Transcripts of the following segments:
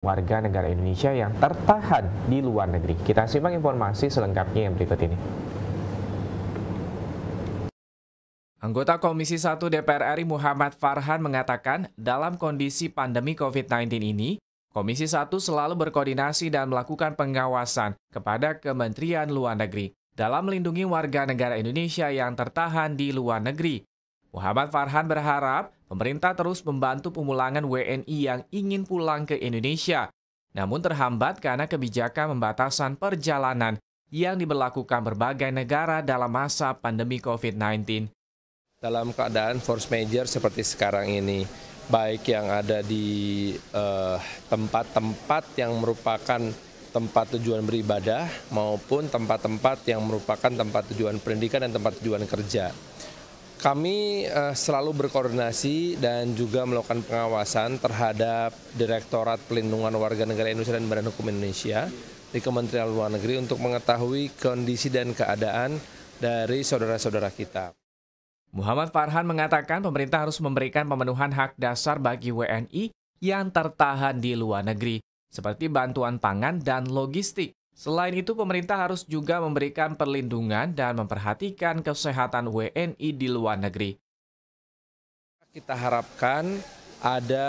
warga negara Indonesia yang tertahan di luar negeri. Kita simak informasi selengkapnya yang berikut ini. Anggota Komisi 1 DPR RI Muhammad Farhan mengatakan, dalam kondisi pandemi COVID-19 ini, Komisi 1 selalu berkoordinasi dan melakukan pengawasan kepada Kementerian Luar Negeri dalam melindungi warga negara Indonesia yang tertahan di luar negeri. Muhammad Farhan berharap pemerintah terus membantu pemulangan WNI yang ingin pulang ke Indonesia, namun terhambat karena kebijakan pembatasan perjalanan yang diberlakukan berbagai negara dalam masa pandemi COVID-19. Dalam keadaan force major seperti sekarang ini, baik yang ada di tempat-tempat yang merupakan tempat tujuan beribadah maupun tempat-tempat yang merupakan tempat tujuan pendidikan dan tempat tujuan kerja. Kami selalu berkoordinasi dan juga melakukan pengawasan terhadap Direktorat Pelindungan Warga Negara Indonesia dan Badan Hukum Indonesia di Kementerian Luar Negeri untuk mengetahui kondisi dan keadaan dari saudara-saudara kita. Muhammad Farhan mengatakan pemerintah harus memberikan pemenuhan hak dasar bagi WNI yang tertahan di luar negeri, seperti bantuan pangan dan logistik. Selain itu, pemerintah harus juga memberikan perlindungan dan memperhatikan kesehatan WNI di luar negeri. Kita harapkan ada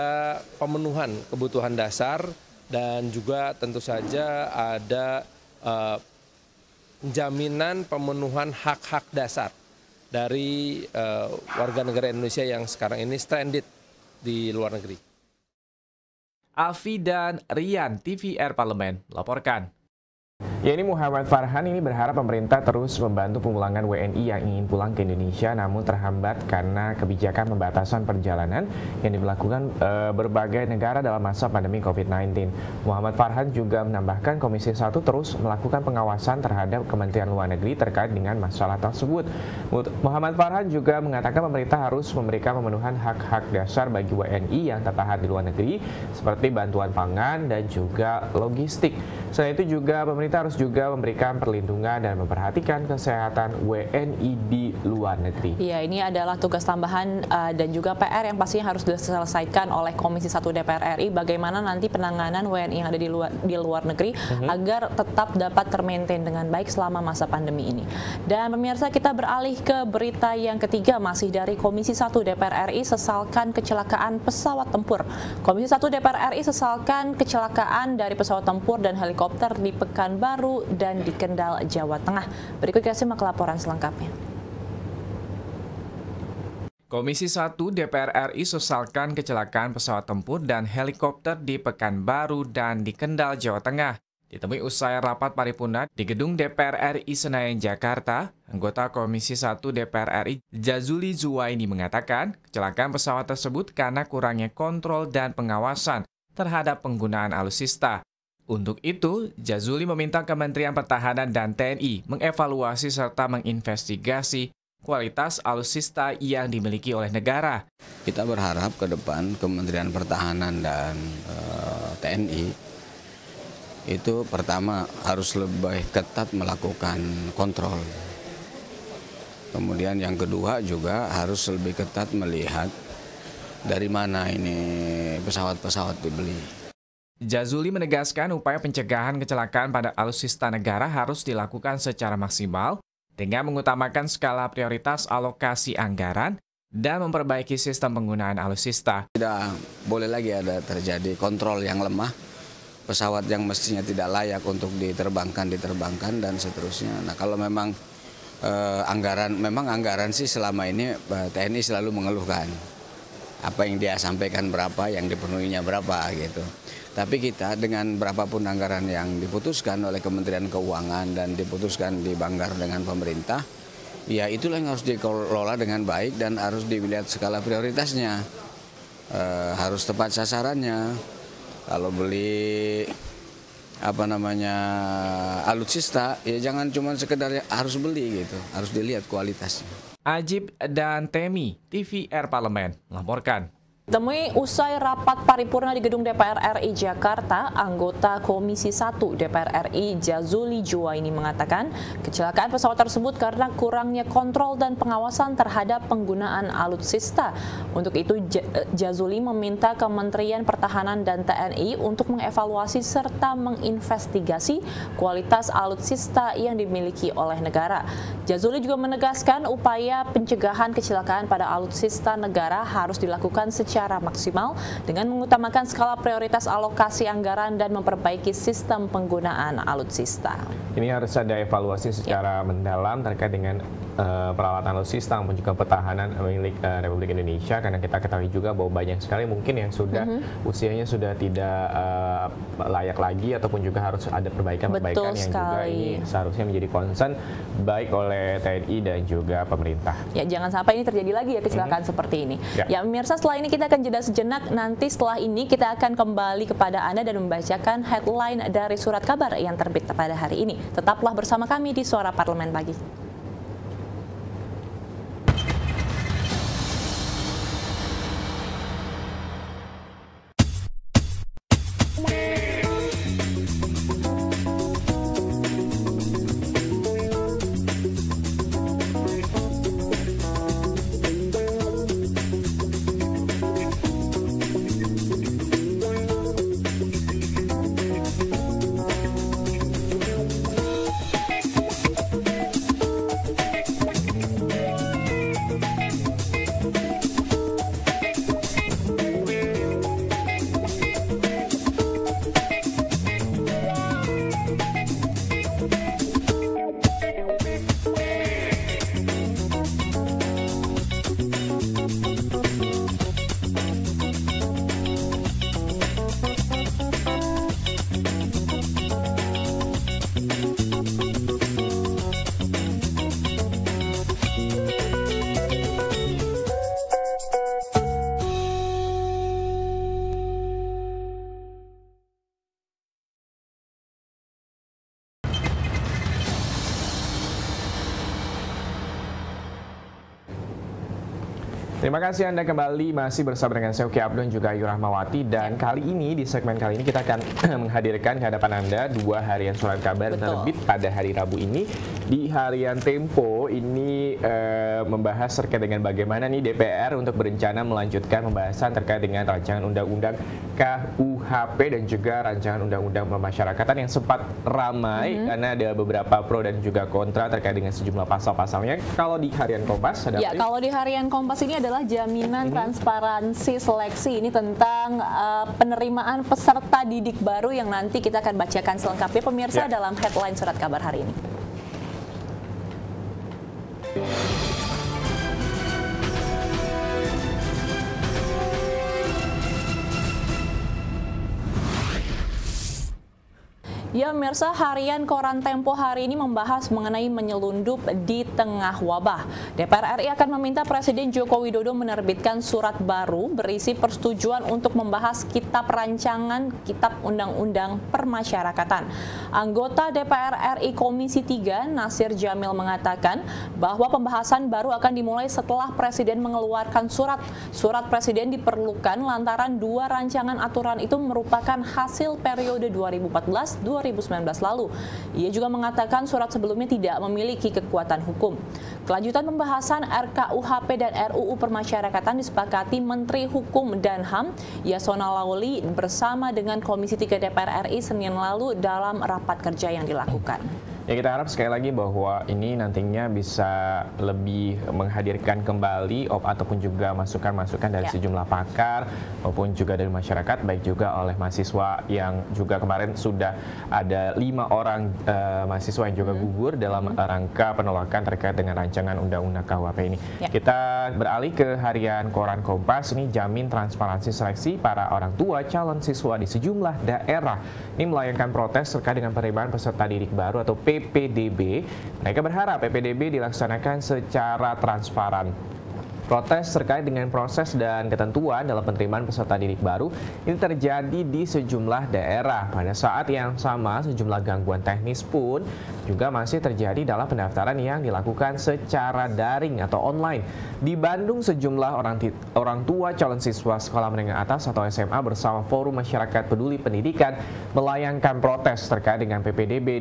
pemenuhan kebutuhan dasar dan juga tentu saja ada jaminan pemenuhan hak-hak dasar dari warga negara Indonesia yang sekarang ini stranded di luar negeri. Alfi dan Rian, TVR Parlemen, melaporkan. Ya, ini Muhammad Farhan ini berharap pemerintah terus membantu pemulangan WNI yang ingin pulang ke Indonesia namun terhambat karena kebijakan pembatasan perjalanan yang diberlakukan berbagai negara dalam masa pandemi COVID-19. Muhammad Farhan juga menambahkan Komisi 1 terus melakukan pengawasan terhadap Kementerian Luar Negeri terkait dengan masalah tersebut. Muhammad Farhan juga mengatakan pemerintah harus memberikan pemenuhan hak-hak dasar bagi WNI yang tertahan di luar negeri seperti bantuan pangan dan juga logistik. Selain itu juga pemerintah harus juga memberikan perlindungan dan memperhatikan kesehatan WNI di luar negeri. Ya, ini adalah tugas tambahan dan juga PR yang pastinya harus diselesaikan oleh Komisi 1 DPR RI. Bagaimana nanti penanganan WNI yang ada di luar negeri agar tetap dapat termaintain dengan baik selama masa pandemi ini. Dan pemirsa, kita beralih ke berita yang ketiga masih dari Komisi 1 DPR RI sesalkan kecelakaan pesawat tempur. Komisi 1 DPR RI sesalkan kecelakaan dari pesawat tempur dan helikopter di Pekanbaru dan di Kendal, Jawa Tengah. Berikut kita simak laporan selengkapnya. Komisi 1 DPR RI sesalkan kecelakaan pesawat tempur dan helikopter di Pekanbaru dan di Kendal, Jawa Tengah. Ditemui usai rapat paripurna di gedung DPR RI Senayan, Jakarta, anggota Komisi 1 DPR RI Jazuli Zuwaini mengatakan kecelakaan pesawat tersebut karena kurangnya kontrol dan pengawasan terhadap penggunaan alutsista. Untuk itu, Jazuli meminta Kementerian Pertahanan dan TNI mengevaluasi serta menginvestigasi kualitas alutsista yang dimiliki oleh negara. Kita berharap ke depan Kementerian Pertahanan dan TNI itu pertama harus lebih ketat melakukan kontrol. Kemudian yang kedua juga harus lebih ketat melihat dari mana ini pesawat-pesawat dibeli. Jazuli menegaskan upaya pencegahan kecelakaan pada alutsista negara harus dilakukan secara maksimal dengan mengutamakan skala prioritas alokasi anggaran dan memperbaiki sistem penggunaan alutsista. Tidak boleh lagi ada terjadi kontrol yang lemah, pesawat yang mestinya tidak layak untuk diterbangkan dan seterusnya. Nah, kalau memang anggaran sih selama ini TNI selalu mengeluhkan apa yang dia sampaikan berapa, yang dipenuhinya berapa gitu. Tapi kita dengan berapapun anggaran yang diputuskan oleh Kementerian Keuangan dan diputuskan di Banggar dengan pemerintah, ya itulah yang harus dikelola dengan baik dan harus dilihat skala prioritasnya, harus tepat sasarannya. Kalau beli alutsista, ya jangan cuma sekedar harus beli gitu, harus dilihat kualitasnya. Ajib dan Temi, TVR Parlemen, melaporkan. Temui usai rapat paripurna di gedung DPR RI Jakarta, anggota Komisi 1 DPR RI Jazuli Juwaini mengatakan kecelakaan pesawat tersebut karena kurangnya kontrol dan pengawasan terhadap penggunaan alutsista. Untuk itu Jazuli meminta Kementerian Pertahanan dan TNI untuk mengevaluasi serta menginvestigasi kualitas alutsista yang dimiliki oleh negara. Jazuli juga menegaskan upaya pencegahan kecelakaan pada alutsista negara harus dilakukan secara maksimal dengan mengutamakan skala prioritas alokasi anggaran dan memperbaiki sistem penggunaan alutsista. Ini harus ada evaluasi secara mendalam terkait dengan peralatan alutsista maupun juga pertahanan milik Republik Indonesia, karena kita ketahui juga bahwa banyak sekali mungkin yang sudah usianya sudah tidak layak lagi ataupun juga harus ada perbaikan-perbaikan yang juga ini seharusnya menjadi concern baik oleh TNI dan juga pemerintah. Ya, jangan sampai ini terjadi lagi ya kecelakaan seperti ini. Ya, pemirsa, setelah ini kita akan jeda sejenak. Nanti setelah ini kita akan kembali kepada Anda dan membacakan headline dari surat kabar yang terbit pada hari ini. Tetaplah bersama kami di Suara Parlemen Pagi. Terima kasih Anda kembali masih bersama dengan saya Uki Abdul dan juga Ayu Rahmawati, dan kali ini di segmen kali ini kita akan menghadirkan ke hadapan Anda dua harian surat kabar terbit pada hari Rabu ini. Di harian Tempo ini membahas terkait dengan bagaimana nih DPR untuk berencana melanjutkan pembahasan terkait dengan rancangan undang-undang KUHP dan juga rancangan undang-undang pemasyarakatan yang sempat ramai karena ada beberapa pro dan juga kontra terkait dengan sejumlah pasal-pasalnya. Kalau di harian Kompas ada ya, kalau di harian Kompas ini adalah jaminan transparansi seleksi, ini tentang penerimaan peserta didik baru yang nanti kita akan bacakan selengkapnya pemirsa dalam headline surat kabar hari ini. Ya, pemirsa, harian Koran Tempo hari ini membahas mengenai menyelundup di tengah wabah. DPR RI akan meminta Presiden Joko Widodo menerbitkan surat baru berisi persetujuan untuk membahas kitab rancangan Kitab Undang-Undang Permasyarakatan. Anggota DPR RI Komisi 3 Nasir Jamil mengatakan bahwa pembahasan baru akan dimulai setelah Presiden mengeluarkan surat. Surat Presiden diperlukan lantaran dua rancangan aturan itu merupakan hasil periode 2019 lalu. Ia juga mengatakan surat sebelumnya tidak memiliki kekuatan hukum. Kelanjutan pembahasan RKUHP dan RUU Permasyarakatan disepakati Menteri Hukum dan HAM Yasona Lauli bersama dengan Komisi 3 DPR RI Senin lalu dalam rapat kerja yang dilakukan. Ya, kita harap sekali lagi bahwa ini nantinya bisa lebih menghadirkan kembali ataupun juga masukan-masukan dari sejumlah pakar maupun juga dari masyarakat, baik juga oleh mahasiswa yang juga kemarin sudah ada 5 orang mahasiswa yang juga gugur dalam rangka penolakan terkait dengan rancangan undang-undang KUHP ini. Kita beralih ke harian Koran Kompas, ini jamin transparansi seleksi para orang tua calon siswa di sejumlah daerah. Ini melayangkan protes terkait dengan penerimaan peserta didik baru atau PPDB. Mereka berharap PPDB dilaksanakan secara transparan. Protes terkait dengan proses dan ketentuan dalam penerimaan peserta didik baru ini terjadi di sejumlah daerah. Pada saat yang sama, sejumlah gangguan teknis pun juga masih terjadi dalam pendaftaran yang dilakukan secara daring atau online. Di Bandung, sejumlah orang tua calon siswa sekolah menengah atas atau SMA bersama Forum Masyarakat Peduli Pendidikan melayangkan protes terkait dengan PPDB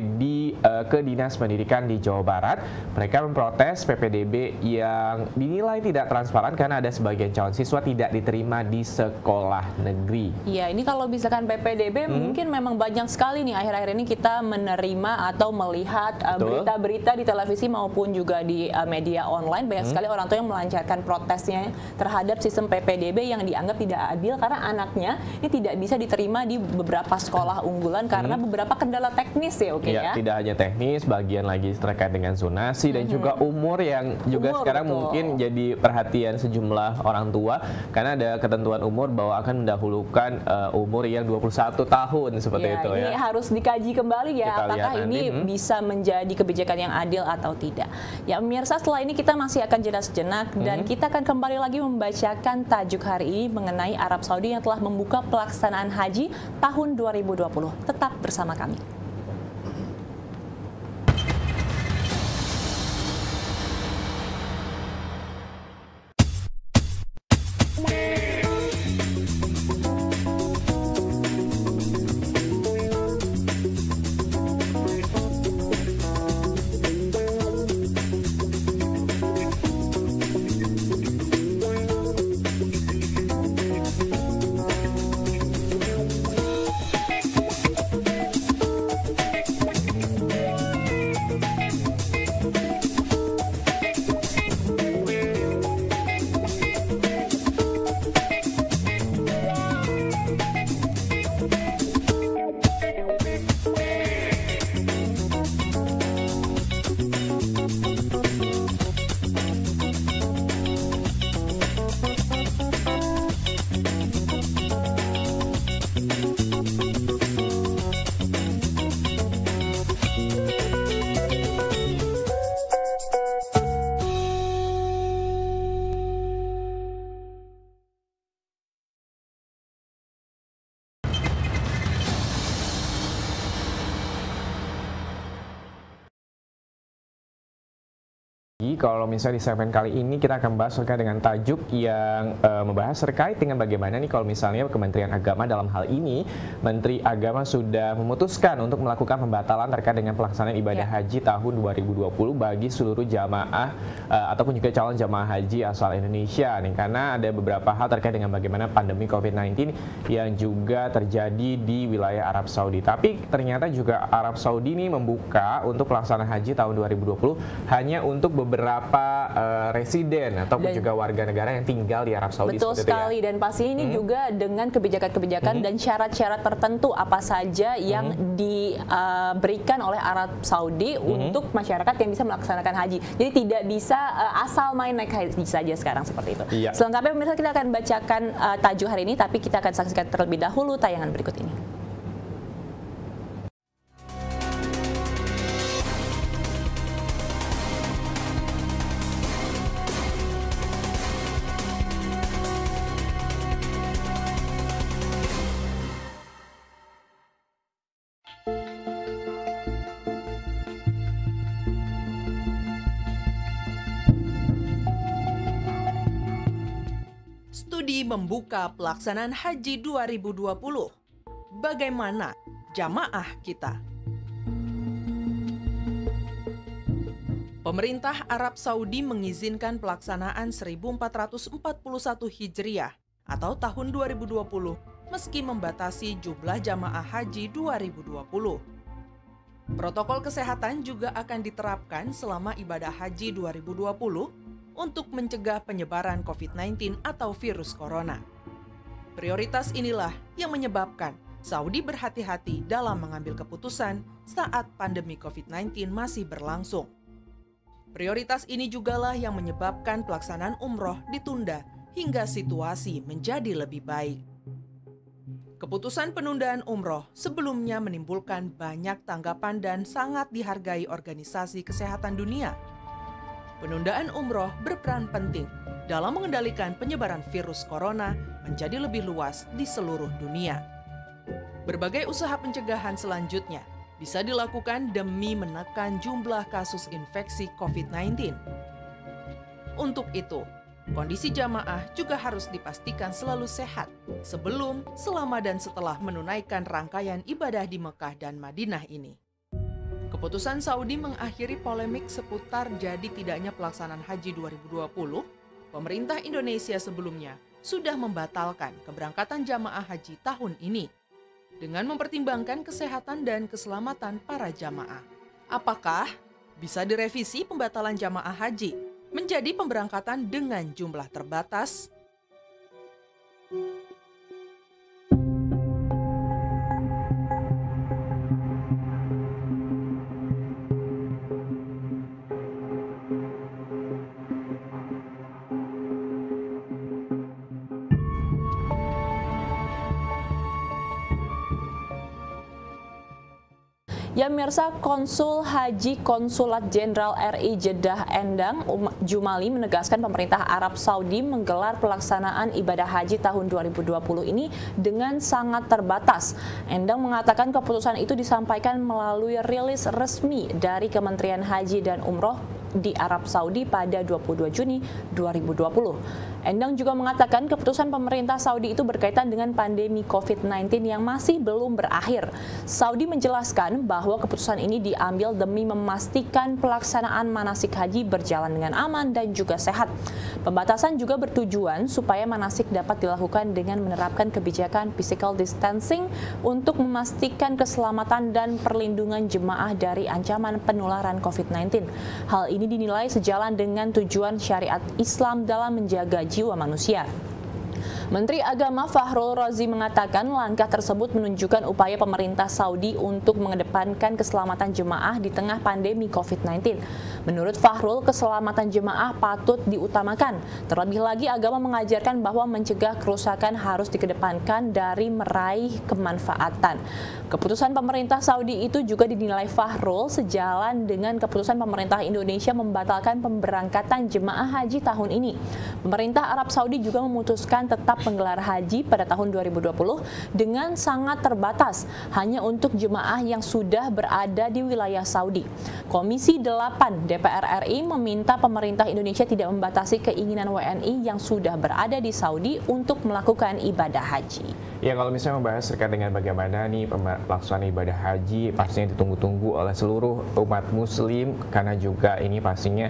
ke Dinas Pendidikan di Jawa Barat. Mereka memprotes PPDB yang dinilai tidak transparan karena ada sebagian calon siswa tidak diterima di sekolah negeri. Iya, ini kalau misalkan PPDB mungkin memang banyak sekali nih akhir-akhir ini kita menerima atau melihat berita-berita di televisi maupun juga di media online. Banyak sekali orang tua yang melancarkan protesnya terhadap sistem PPDB yang dianggap tidak adil karena anaknya ini tidak bisa diterima di beberapa sekolah unggulan karena beberapa kendala teknis ya, ya. Tidak hanya teknis, bagian lagi terkait dengan zonasi dan juga umur yang juga sekarang mungkin jadi perhatian sejumlah orang tua karena ada ketentuan umur bahwa akan mendahulukan umur yang 21 tahun seperti itu ya. Ini harus dikaji kembali ya, Kita apakah ini bisa menjadi kebijakan yang adil atau tidak. Ya pemirsa, setelah ini kita masih akan jeda sejenak dan kita akan kembali lagi membacakan tajuk hari ini mengenai Arab Saudi yang telah membuka pelaksanaan haji tahun 2020. Tetap bersama kami. Kalau misalnya di segmen kali ini kita akan bahas terkait dengan tajuk yang membahas terkait dengan bagaimana nih kalau misalnya Kementerian Agama dalam hal ini Menteri Agama sudah memutuskan untuk melakukan pembatalan terkait dengan pelaksanaan ibadah haji tahun 2020 bagi seluruh jamaah ataupun juga calon jamaah haji asal Indonesia nih, karena ada beberapa hal terkait dengan bagaimana pandemi COVID-19 yang juga terjadi di wilayah Arab Saudi. Tapi ternyata juga Arab Saudi ini membuka untuk pelaksanaan haji tahun 2020 hanya untuk beberapa residen ataupun juga warga negara yang tinggal di Arab Saudi. Betul sekali ya? Dan pasti ini juga dengan kebijakan-kebijakan dan syarat-syarat tertentu apa saja yang diberikan oleh Arab Saudi untuk masyarakat yang bisa melaksanakan haji. Jadi tidak bisa asal main naik haji saja sekarang seperti itu. Selengkapnya pemirsa kita akan bacakan tajuk hari ini, tapi kita akan saksikan terlebih dahulu tayangan berikut ini. Studi membuka pelaksanaan haji 2020. Bagaimana jamaah kita? Pemerintah Arab Saudi mengizinkan pelaksanaan 1441 Hijriah atau tahun 2020 meski membatasi jumlah jamaah haji 2020. Protokol kesehatan juga akan diterapkan selama ibadah haji 2020 untuk mencegah penyebaran COVID-19 atau virus corona. Prioritas inilah yang menyebabkan Saudi berhati-hati dalam mengambil keputusan saat pandemi COVID-19 masih berlangsung. Prioritas ini jugalah yang menyebabkan pelaksanaan umroh ditunda hingga situasi menjadi lebih baik. Keputusan penundaan umroh sebelumnya menimbulkan banyak tanggapan dan sangat dihargai organisasi kesehatan dunia. Penundaan umroh berperan penting dalam mengendalikan penyebaran virus corona menjadi lebih luas di seluruh dunia. Berbagai usaha pencegahan selanjutnya bisa dilakukan demi menekan jumlah kasus infeksi COVID-19. Untuk itu, kondisi jamaah juga harus dipastikan selalu sehat sebelum, selama, dan setelah menunaikan rangkaian ibadah di Mekah dan Madinah ini. Keputusan Saudi mengakhiri polemik seputar jadi tidaknya pelaksanaan haji 2020, pemerintah Indonesia sebelumnya sudah membatalkan keberangkatan jamaah haji tahun ini dengan mempertimbangkan kesehatan dan keselamatan para jamaah. Apakah bisa direvisi pembatalan jamaah haji menjadi pemberangkatan dengan jumlah terbatas? Ya mirsa, Konsul Haji Konsulat Jenderal RI Jeddah Endang Jumali menegaskan pemerintah Arab Saudi menggelar pelaksanaan ibadah haji tahun 2020 ini dengan sangat terbatas. Endang mengatakan keputusan itu disampaikan melalui rilis resmi dari Kementerian Haji dan Umroh di Arab Saudi pada 22 Juni 2020. Endang juga mengatakan keputusan pemerintah Saudi itu berkaitan dengan pandemi COVID-19 yang masih belum berakhir. Saudi menjelaskan bahwa keputusan ini diambil demi memastikan pelaksanaan manasik haji berjalan dengan aman dan juga sehat. Pembatasan juga bertujuan supaya manasik dapat dilakukan dengan menerapkan kebijakan physical distancing untuk memastikan keselamatan dan perlindungan jemaah dari ancaman penularan COVID-19. Hal ini dinilai sejalan dengan tujuan syariat Islam dalam menjaga jiwa manusia. Menteri Agama Fahrul Razi mengatakan langkah tersebut menunjukkan upaya pemerintah Saudi untuk mengedepankan keselamatan jemaah di tengah pandemi COVID-19. Menurut Fahrul, keselamatan jemaah patut diutamakan. Terlebih lagi, agama mengajarkan bahwa mencegah kerusakan harus dikedepankan dari meraih kemanfaatan. Keputusan pemerintah Saudi itu juga dinilai Fahrul sejalan dengan keputusan pemerintah Indonesia membatalkan pemberangkatan jemaah haji tahun ini. Pemerintah Arab Saudi juga memutuskan tetap menggelar haji pada tahun 2020 dengan sangat terbatas, hanya untuk jemaah yang sudah berada di wilayah Saudi. Komisi 8 DPR RI meminta pemerintah Indonesia tidak membatasi keinginan WNI yang sudah berada di Saudi untuk melakukan ibadah haji. Ya, kalau misalnya membahas terkait dengan bagaimana nih pelaksanaan ibadah haji, pastinya ditunggu-tunggu oleh seluruh umat muslim, karena juga ini pastinya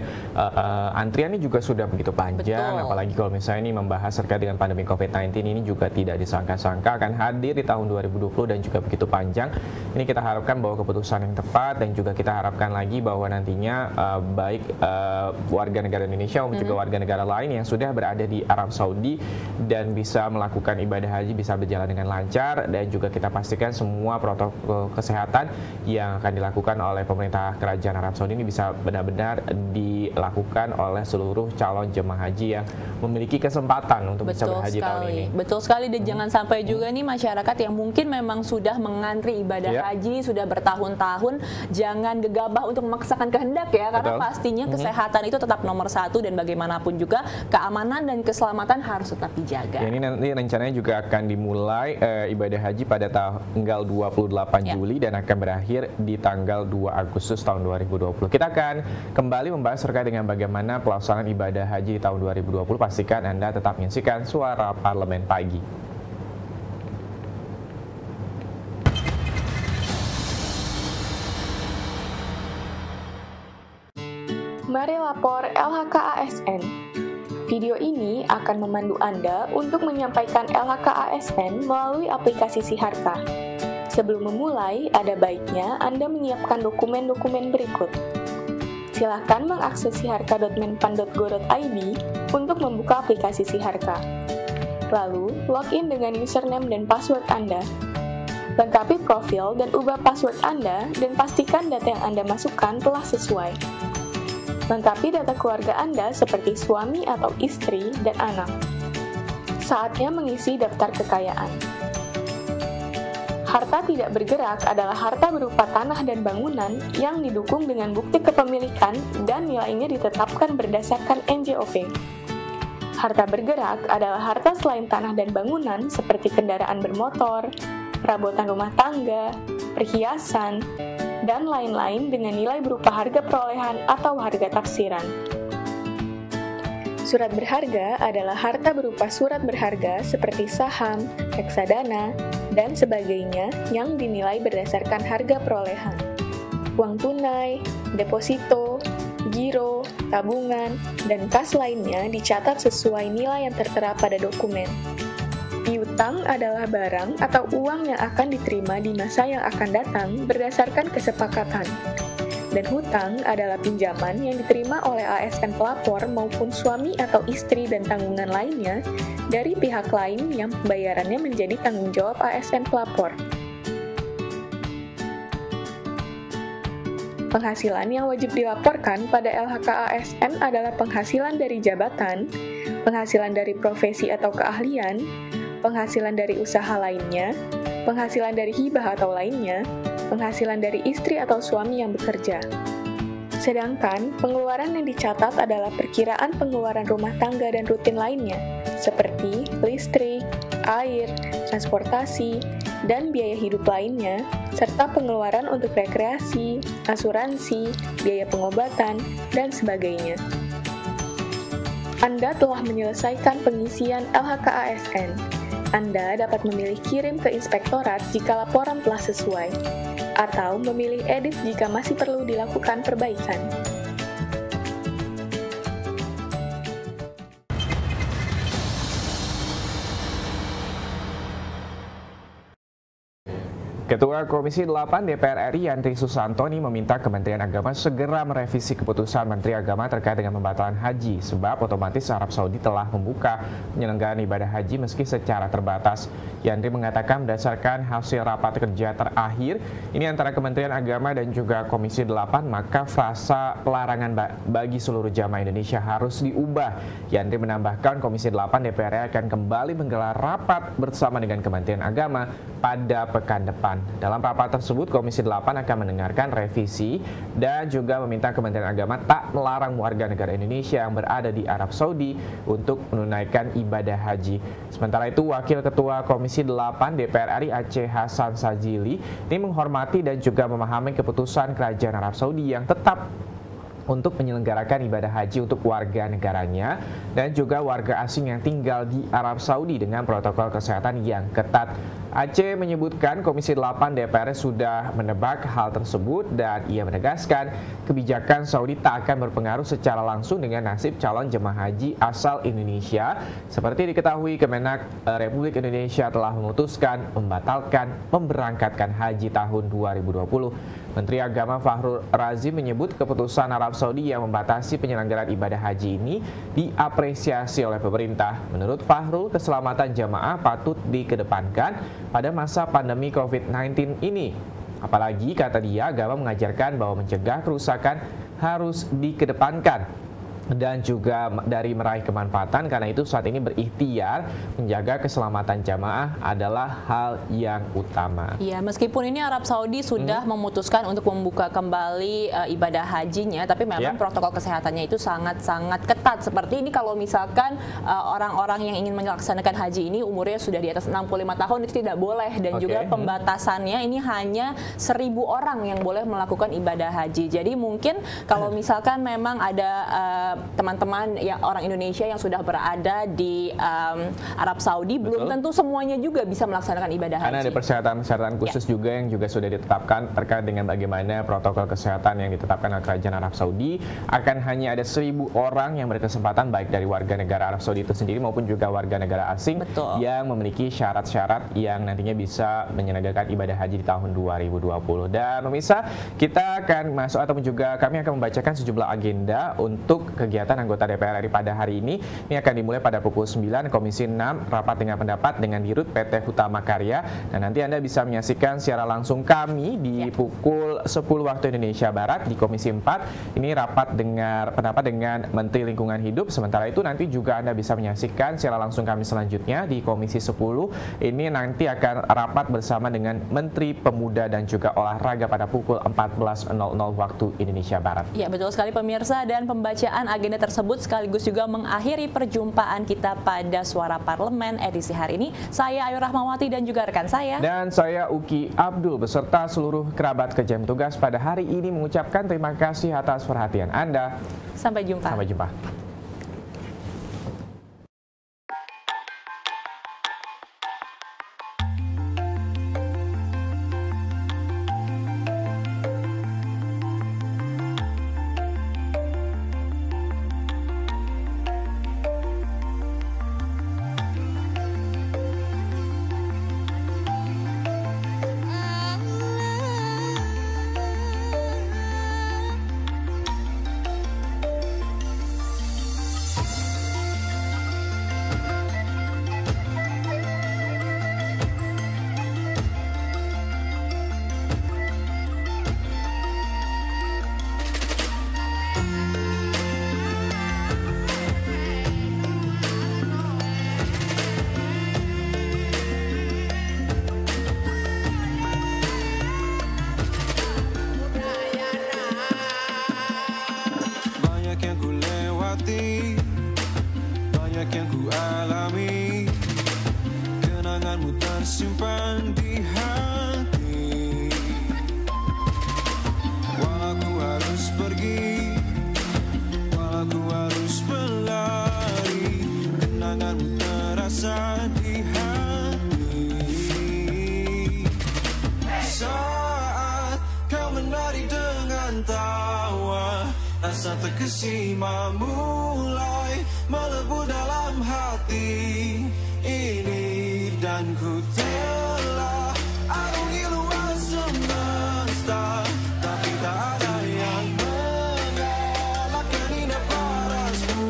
antriannya juga sudah begitu panjang. Betul. Apalagi kalau misalnya ini membahas terkait dengan pandemi COVID-19 ini juga tidak disangka-sangka akan hadir di tahun 2020 dan juga begitu panjang. Ini kita harapkan bahwa keputusan yang tepat, dan juga kita harapkan lagi bahwa nantinya baik warga negara Indonesia maupun juga warga negara lain yang sudah berada di Arab Saudi dan bisa melakukan ibadah haji bisa berjalan dengan lancar, dan juga kita pastikan semua protokol kesehatan yang akan dilakukan oleh pemerintah kerajaan Arab Saudi ini bisa benar-benar dilakukan oleh seluruh calon jemaah haji yang memiliki kesempatan untuk bisa berhaji tahun ini. Betul sekali, dan jangan sampai juga nih masyarakat yang mungkin memang sudah mengantri ibadah haji sudah bertahun-tahun, jangan gegabah untuk memaksakan kehendak ya, karena pastinya kesehatan itu tetap nomor satu, dan bagaimanapun juga keamanan dan keselamatan harus tetap dijaga. Ya, ini nanti rencananya juga akan dimulai ibadah haji pada tanggal 28 Juli dan akan berakhir di tanggal 2 Agustus tahun 2020. Kita akan kembali membahas terkait dengan bagaimana pelaksanaan ibadah haji di tahun 2020. Pastikan Anda tetap menyaksikan Suara Parlemen Pagi. Mari lapor LHK-ASN. Video ini akan memandu Anda untuk menyampaikan LHK-ASN melalui aplikasi Siharka. Sebelum memulai, ada baiknya Anda menyiapkan dokumen-dokumen berikut. Silakan mengakses siharka.menpan.go.id untuk membuka aplikasi Siharka. Lalu, login dengan username dan password Anda. Lengkapi profil dan ubah password Anda, dan pastikan data yang Anda masukkan telah sesuai. Lengkapi data keluarga Anda seperti suami atau istri dan anak. Saatnya mengisi daftar kekayaan. Harta tidak bergerak adalah harta berupa tanah dan bangunan yang didukung dengan bukti kepemilikan dan nilainya ditetapkan berdasarkan NJOP. Harta bergerak adalah harta selain tanah dan bangunan seperti kendaraan bermotor, perabotan rumah tangga, perhiasan, dan lain-lain dengan nilai berupa harga perolehan atau harga tafsiran. Surat berharga adalah harta berupa surat berharga seperti saham, reksadana, dan sebagainya yang dinilai berdasarkan harga perolehan. Uang tunai, deposito, giro, tabungan, dan kas lainnya dicatat sesuai nilai yang tertera pada dokumen. Piutang adalah barang atau uang yang akan diterima di masa yang akan datang berdasarkan kesepakatan. Dan hutang adalah pinjaman yang diterima oleh ASN pelapor maupun suami atau istri dan tanggungan lainnya dari pihak lain yang pembayarannya menjadi tanggung jawab ASN pelapor. Penghasilan yang wajib dilaporkan pada LHK-ASN adalah penghasilan dari jabatan, penghasilan dari profesi atau keahlian, penghasilan dari usaha lainnya, penghasilan dari hibah atau lainnya, penghasilan dari istri atau suami yang bekerja. Sedangkan pengeluaran yang dicatat adalah perkiraan pengeluaran rumah tangga dan rutin lainnya, seperti listrik, air, transportasi, dan biaya hidup lainnya, serta pengeluaran untuk rekreasi, asuransi, biaya pengobatan, dan sebagainya. Anda telah menyelesaikan pengisian LHK-ASN. Anda dapat memilih kirim ke inspektorat jika laporan telah sesuai, atau memilih edit jika masih perlu dilakukan perbaikan. Ketua Komisi 8 DPR RI Yandri Susantoni meminta Kementerian Agama segera merevisi keputusan Menteri Agama terkait dengan pembatalan haji, sebab otomatis Arab Saudi telah membuka penyelenggaraan ibadah haji meski secara terbatas. Yandri mengatakan berdasarkan hasil rapat kerja terakhir ini antara Kementerian Agama dan juga Komisi 8, maka frasa pelarangan bagi seluruh jamaah Indonesia harus diubah. Yandri menambahkan Komisi 8 DPR RI akan kembali menggelar rapat bersama dengan Kementerian Agama pada pekan depan. Dalam rapat tersebut, Komisi 8 akan mendengarkan revisi dan juga meminta Kementerian Agama tak melarang warga negara Indonesia yang berada di Arab Saudi untuk menunaikan ibadah haji. Sementara itu, Wakil Ketua Komisi 8 DPR RI Aceh Hasan Sajili ini menghormati dan juga memahami keputusan Kerajaan Arab Saudi yang tetap untuk menyelenggarakan ibadah haji untuk warga negaranya dan juga warga asing yang tinggal di Arab Saudi dengan protokol kesehatan yang ketat. Aceh menyebutkan Komisi 8 DPR sudah menebak hal tersebut dan ia menegaskan kebijakan Saudi tak akan berpengaruh secara langsung dengan nasib calon jemaah haji asal Indonesia. Seperti diketahui, Kemenak Republik Indonesia telah memutuskan membatalkan memberangkatkan haji tahun 2020. Menteri Agama Fakhrul Razi menyebut keputusan Arab Saudi yang membatasi penyelenggaraan ibadah haji ini diapresiasi oleh pemerintah. Menurut Fakhrul, keselamatan jamaah patut dikedepankan pada masa pandemi COVID-19 ini. Apalagi, kata dia, agama mengajarkan bahwa mencegah kerusakan harus dikedepankan dan juga dari meraih kemanfaatan. Karena itu saat ini berikhtiar menjaga keselamatan jamaah adalah hal yang utama. Iya, meskipun ini Arab Saudi sudah memutuskan untuk membuka kembali ibadah hajinya, tapi memang protokol kesehatannya itu sangat-sangat ketat. Seperti ini kalau misalkan orang-orang yang ingin melaksanakan haji ini umurnya sudah di atas 65 tahun itu tidak boleh, dan juga pembatasannya ini hanya 1.000 orang yang boleh melakukan ibadah haji. Jadi mungkin kalau misalkan memang ada teman-teman yang orang Indonesia yang sudah berada di Arab Saudi, belum tentu semuanya juga bisa melaksanakan ibadah haji. Karena ada persyaratan khusus juga yang juga sudah ditetapkan terkait dengan bagaimana protokol kesehatan yang ditetapkan oleh Kerajaan Arab Saudi. Akan hanya ada 1.000 orang yang berkesempatan, baik dari warga negara Arab Saudi itu sendiri maupun juga warga negara asing yang memiliki syarat-syarat yang nantinya bisa menyelenggarakan ibadah haji di tahun 2020. Dan pemirsa, kita akan masuk ataupun juga kami akan membacakan sejumlah agenda untuk kegiatan anggota DPR RI pada hari ini. Ini akan dimulai pada pukul 9, Komisi 6, rapat dengan pendapat dengan Dirut PT Hutama Karya. Dan nanti Anda bisa menyaksikan secara langsung kami di pukul 10 waktu Indonesia Barat di Komisi 4. Ini rapat dengar pendapat dengan Menteri Lingkungan Hidup. Sementara itu nanti juga Anda bisa menyaksikan secara langsung kami selanjutnya di Komisi 10. Ini nanti akan rapat bersama dengan Menteri Pemuda dan juga Olahraga pada pukul 14.00 waktu Indonesia Barat. Ya, betul sekali pemirsa, dan pembacaan agenda tersebut sekaligus juga mengakhiri perjumpaan kita pada Suara Parlemen edisi hari ini. Saya Ayu Rahmawati dan juga rekan saya. Dan saya Uki Abdul beserta seluruh kerabat Kejam Tugas pada hari ini mengucapkan terima kasih atas perhatian Anda. Sampai jumpa. Sampai jumpa. Banyak yang ku alami, kenanganmu tersimpan di hati. Walau ku harus pergi, walau ku harus berlari, kenanganmu terasa di hati. Saat kau menari dengan tawa, rasa terkesima mulai melebu dalam hati ini, dan ku telah arungi luas semesta, tapi tak ada yang mengalahkan indah parasmu.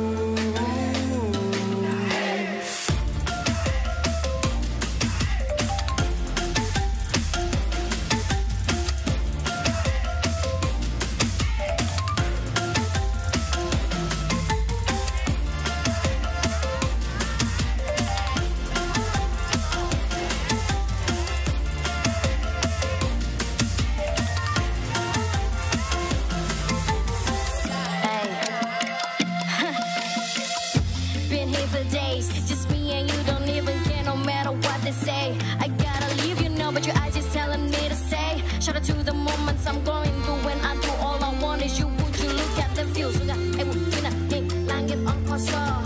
Just me and you, don't even care no matter what they say. I gotta leave you now, but your eyes just telling me to stay. Shout out to the moments I'm going through when I do all I want is you. Would you look at the view? Sudah bina ning langit ang kosong.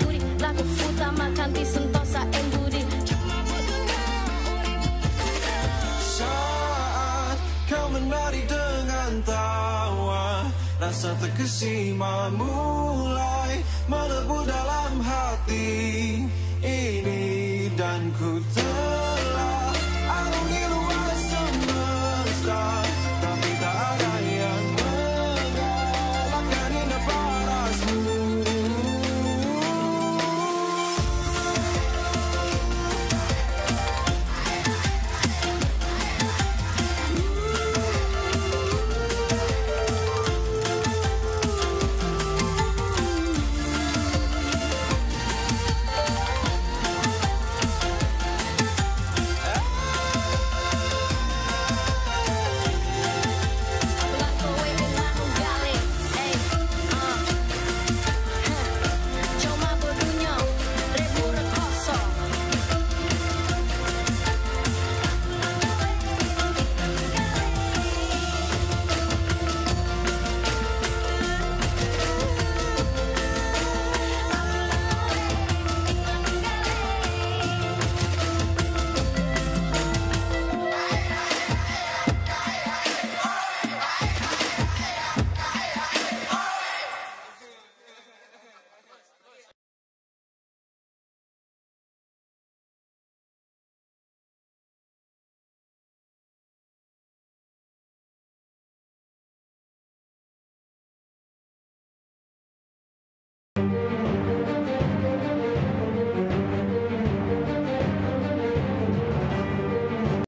Budi laku utamakan di sentosa en budi. Saat kau menari dengan tawa, rasa terkesima mulai melebu dalam hati ini, dan ku